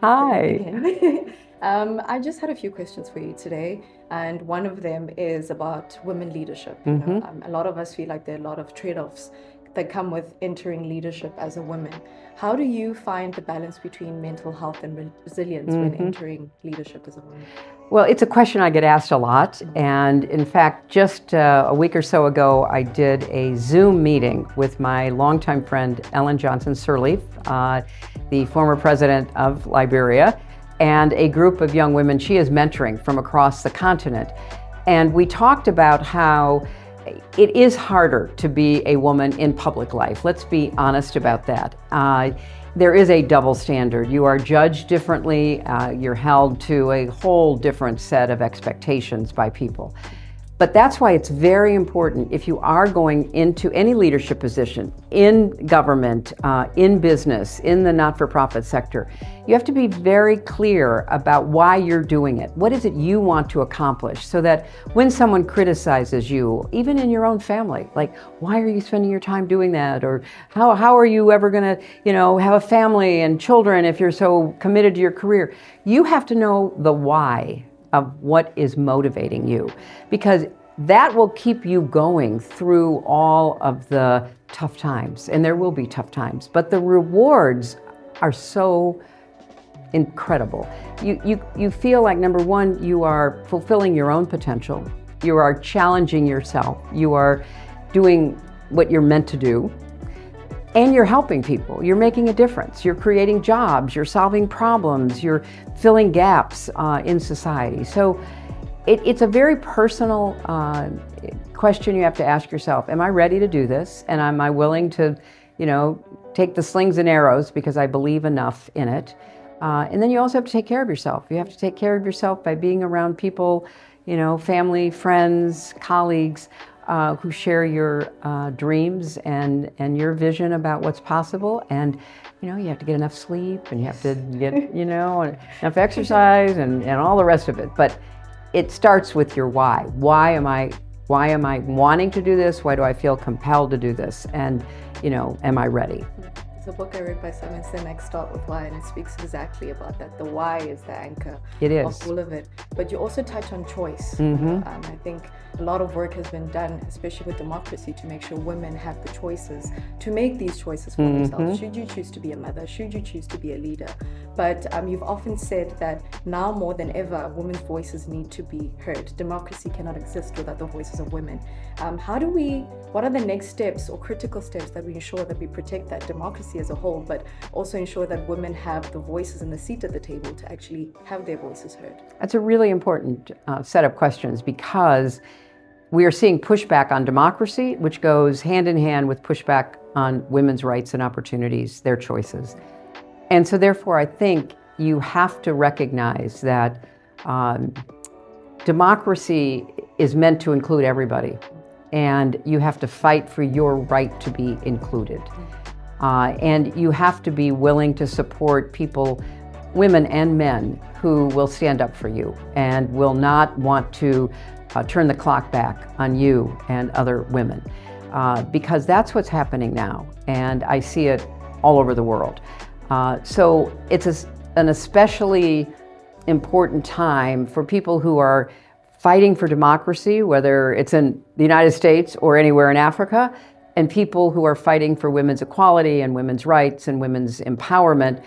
Hi. Again. I just had a few questions for you today, and one of them is about women leadership. A lot of us feel like there are a lot of trade-offs that come with entering leadership as a woman. How do you find the balance between mental health and resilience when entering leadership as a woman? Well, it's a question I get asked a lot. And in fact, just a week or so ago, I did a Zoom meeting with my longtime friend, Ellen Johnson Sirleaf, the former president of Liberia, and a group of young women she is mentoring from across the continent. And we talked about how it is harder to be a woman in public life. Let's be honest about that. There is a double standard. You are judged differently. You're held to a whole different set of expectations by people. But that's why it's very important if you are going into any leadership position in government, in business, in the not-for-profit sector, you have to be very clear about why you're doing it. What is it you want to accomplish, so that when someone criticizes you, even in your own family, like, why are you spending your time doing that? Or how are you ever gonna, have a family and children if you're so committed to your career? You have to know the why of what is motivating you, because that will keep you going through all of the tough times, and there will be tough times, but the rewards are so incredible. You feel like, number one, you are fulfilling your own potential, you are challenging yourself, you are doing what you're meant to do, and you're helping people. You're making a difference. You're creating jobs. You're solving problems. You're filling gaps in society. So it's a very personal question you have to ask yourself. Am I ready to do this? And am I willing to, take the slings and arrows because I believe enough in it? And then you also have to take care of yourself. You have to take care of yourself by being around people, family, friends, colleagues, who share your dreams and your vision about what's possible. And you have to get enough sleep, and you have to get enough exercise and all the rest of it. But it starts with your why. Why am I wanting to do this? Why do I feel compelled to do this? And am I ready? It's a book I read by Simon Sinek, Start With Why, and it speaks exactly about that. The why is the anchor of all of it. But you also touch on choice. I think a lot of work has been done, especially with democracy, to make sure women have the choices to make these choices for themselves. Should you choose to be a mother? Should you choose to be a leader? But you've often said that now more than ever, women's voices need to be heard. Democracy cannot exist without the voices of women. What are the next steps or critical steps that we ensure that we protect that democracy as a whole, but also ensure that women have the voices and the seat at the table to actually have their voices heard? That's a really important set of questions, because we are seeing pushback on democracy, which goes hand in hand with pushback on women's rights and opportunities, their choices. And so therefore, I think you have to recognize that democracy is meant to include everybody, and you have to fight for your right to be included. And you have to be willing to support people, women and men, who will stand up for you and will not want to turn the clock back on you and other women, because that's what's happening now, and I see it all over the world. So it's an especially important time for people who are fighting for democracy, whether it's in the United States or anywhere in Africa, and people who are fighting for women's equality and women's rights and women's empowerment,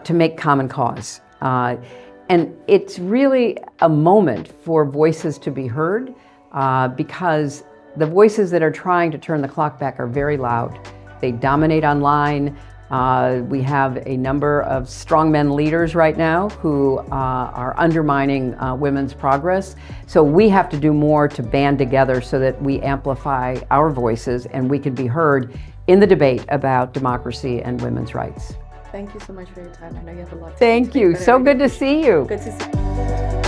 to make common cause. And it's really a moment for voices to be heard, because the voices that are trying to turn the clock back are very loud. They dominate online. We have a number of strongmen leaders right now who are undermining women's progress. So we have to do more to band together so that we amplify our voices and we can be heard in the debate about democracy and women's rights. Thank you so much for your time. I know you have a lot to Thank you. So good to see you. Good to see you.